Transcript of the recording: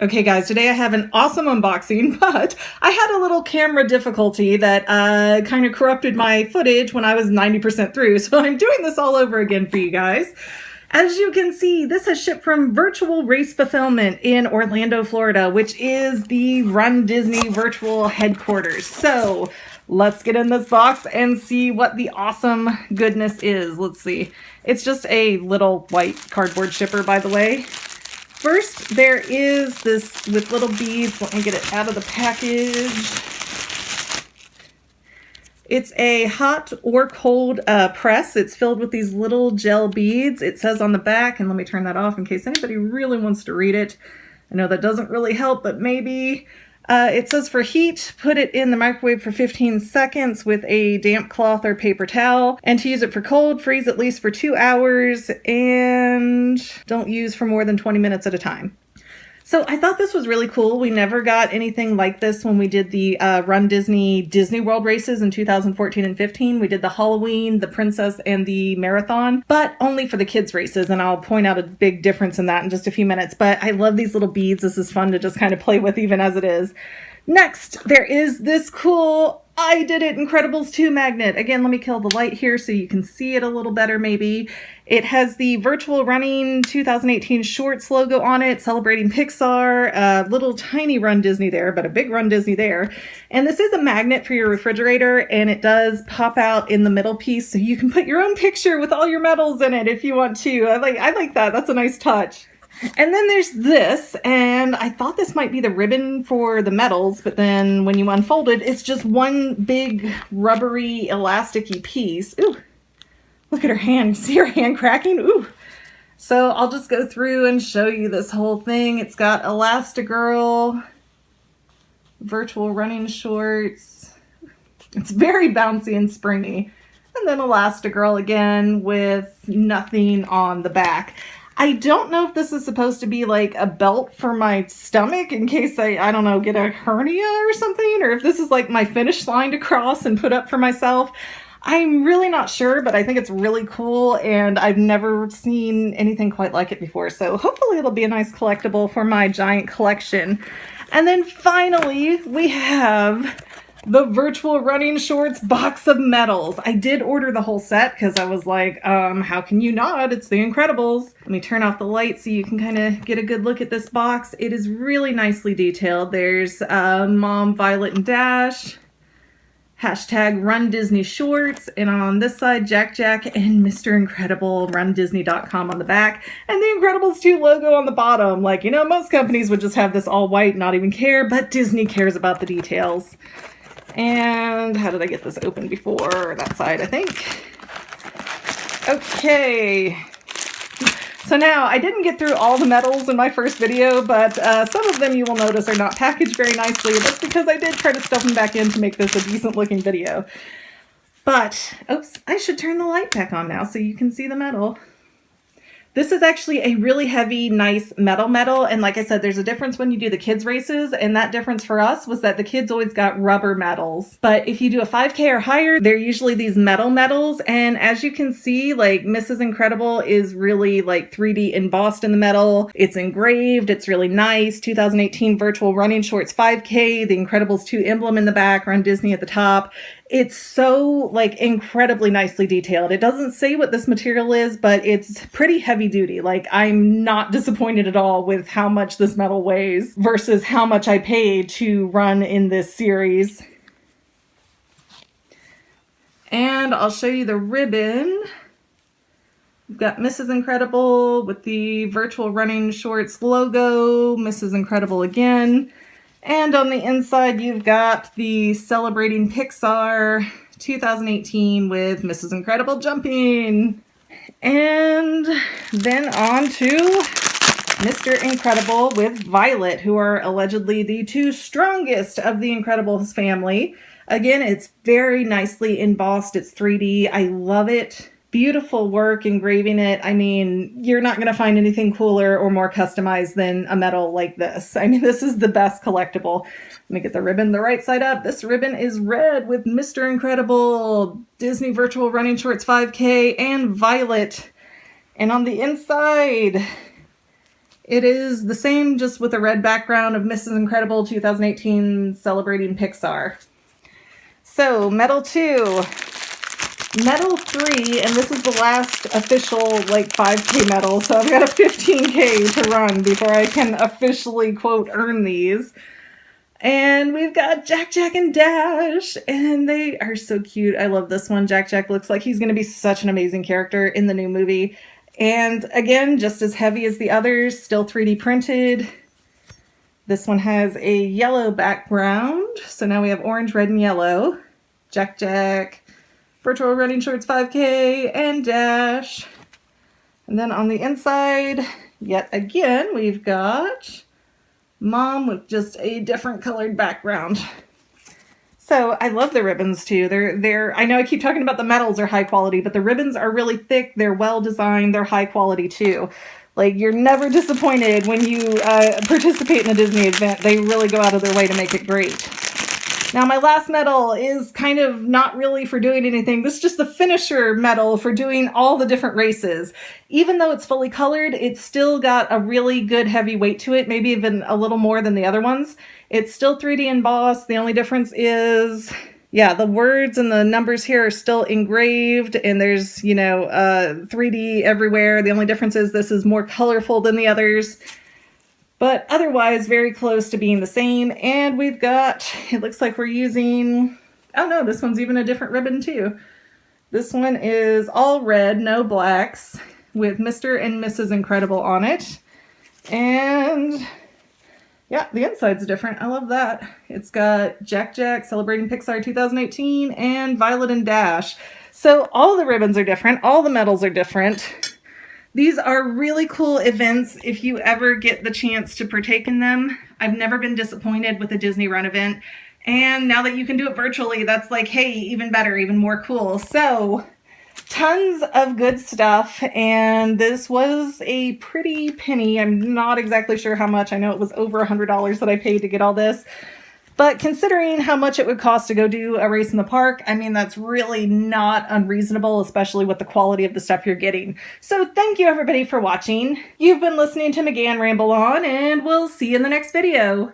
Okay guys, today I have an awesome unboxing, but I had a little camera difficulty that kind of corrupted my footage when I was 90% through, so I'm doing this all over again for you guys. As you can see, this has shipped from Virtual Race Fulfillment in Orlando, Florida, which is the RunDisney virtual headquarters. So let's get in this box and see what the awesome goodness is. Let's see. It's just a little white cardboard shipper, by the way. First, there is this with little beads. Let me get it out of the package. It's a hot or cold press. It's filled with these little gel beads. It says on the back, and let me turn that off in case anybody really wants to read it. I know that doesn't really help, but maybe. It says for heat, put it in the microwave for 15 seconds with a damp cloth or paper towel. And to use it for cold, freeze at least for 2 hours and don't use for more than 20 minutes at a time. So I thought this was really cool. We never got anything like this when we did the RunDisney Disney World races in 2014 and 15. We did the Halloween, the Princess, and the Marathon, but only for the kids races. And I'll point out a big difference in that in just a few minutes. But I love these little beads. This is fun to just kind of play with even as it is. Next, there is this cool I Did It Incredibles 2 magnet. Again, let me kill the light here so you can see it a little better maybe. It has the Virtual Running 2018 Shorts logo on it, celebrating Pixar, a little tiny RunDisney there, but a big RunDisney there. And this is a magnet for your refrigerator, and it does pop out in the middle piece so you can put your own picture with all your medals in it if you want to. I like that. That's a nice touch. And then there's this, and I thought this might be the ribbon for the medals, but then when you unfold it, it's just one big rubbery elasticy piece. Ooh, look at her hand. See her hand cracking? Ooh. So I'll just go through and show you this whole thing. It's got Elastigirl, virtual running shorts. It's very bouncy and springy. And then Elastigirl again with nothing on the back. I don't know if this is supposed to be like a belt for my stomach in case I don't know, get a hernia or something, or if this is like my finish line to cross and put up for myself. I'm really not sure, but I think it's really cool, and I've never seen anything quite like it before, so hopefully it'll be a nice collectible for my giant collection. And then finally, we have the Virtual Running Shorts box of medals. I did order the whole set because I was like, how can you not? It's the Incredibles. Let me turn off the light so you can kind of get a good look at this box. It is really nicely detailed. There's Mom, Violet, and Dash. Hashtag RunDisney Shorts. And on this side, Jack and Mr. Incredible, RunDisney.com on the back. And the Incredibles 2 logo on the bottom. Like, you know, most companies would just have this all white, not even care, but Disney cares about the details. And how did I get this open before? That side, I think. Okay. So now, I didn't get through all the medals in my first video, but some of them you will notice are not packaged very nicely. That's because I did try to stuff them back in to make this a decent looking video. But, oops, I should turn the light back on now so you can see the medal. This is actually a really heavy, nice medal, and like I said, there's a difference when you do the kids races, and that difference for us was that the kids always got rubber medals. But if you do a 5K or higher, they're usually these metal medals, and as you can see, like Mrs. Incredible is really like 3D embossed in the metal. It's engraved, it's really nice. 2018 Virtual Running Shorts 5K, the Incredibles 2 emblem in the back, RunDisney at the top. It's so like incredibly nicely detailed. It doesn't say what this material is, but it's pretty heavy duty. Like, I'm not disappointed at all with how much this metal weighs versus how much I paid to run in this series. And I'll show you the ribbon. We've got Mrs. Incredible with the Virtual Running Shorts logo, Mrs. Incredible again. And on the inside, you've got the Celebrating Pixar 2018 with Mrs. Incredible jumping. And then on to Mr. Incredible with Violet, who are allegedly the two strongest of the Incredibles family. Again, it's very nicely embossed. It's 3D. I love it. Beautiful work engraving it. I mean, you're not going to find anything cooler or more customized than a medal like this. I mean, this is the best collectible. Let me get the ribbon the right side up. This ribbon is red with Mr. Incredible, Disney Virtual Running Shorts 5K, and Violet. And on the inside, It is the same, just with a red background of Mrs. Incredible 2018 celebrating Pixar. So, medal 2. Medal 3, and this is the last official, like, 5K medal, so I've got a 15K to run before I can officially, quote, earn these. And we've got Jack, Jack, and Dash, and they are so cute. I love this one. Jack, Jack looks like he's going to be such an amazing character in the new movie. And again, just as heavy as the others, still 3D printed. This one has a yellow background, so now we have orange, red, and yellow. Jack, Jack, Virtual Running Shorts 5K, and Dash. And then on the inside, yet again, we've got Mom with just a different colored background. So I love the ribbons too. They're I know I keep talking about the medals are high quality, but the ribbons are really thick, they're well designed, they're high quality too. Like, you're never disappointed when you participate in a Disney event. They really go out of their way to make it great. Now, my last medal is kind of not really for doing anything. This is just the finisher medal for doing all the different races. Even though it's fully colored, it's still got a really good heavy weight to it, maybe even a little more than the other ones. It's still 3D embossed. The only difference is, yeah, the words and the numbers here are still engraved, and there's, 3D everywhere. The only difference is this is more colorful than the others. But otherwise, very close to being the same. And we've got, it looks like we're using, oh no, this one's even a different ribbon too. This one is all red, no blacks, with Mr. and Mrs. Incredible on it. And yeah, the inside's different. I love that. It's got Jack, Jack, Celebrating Pixar 2018, and Violet and Dash. So all the ribbons are different. All the medals are different. These are really cool events if you ever get the chance to partake in them. I've never been disappointed with a Disney Run event. And now that you can do it virtually, that's like, hey, even better, even more cool. So, tons of good stuff. And this was a pretty penny. I'm not exactly sure how much. I know it was over $100 that I paid to get all this. But considering how much it would cost to go do a race in the park, I mean, that's really not unreasonable, especially with the quality of the stuff you're getting. So thank you everybody for watching. You've been listening to McGann Ramble On, and we'll see you in the next video.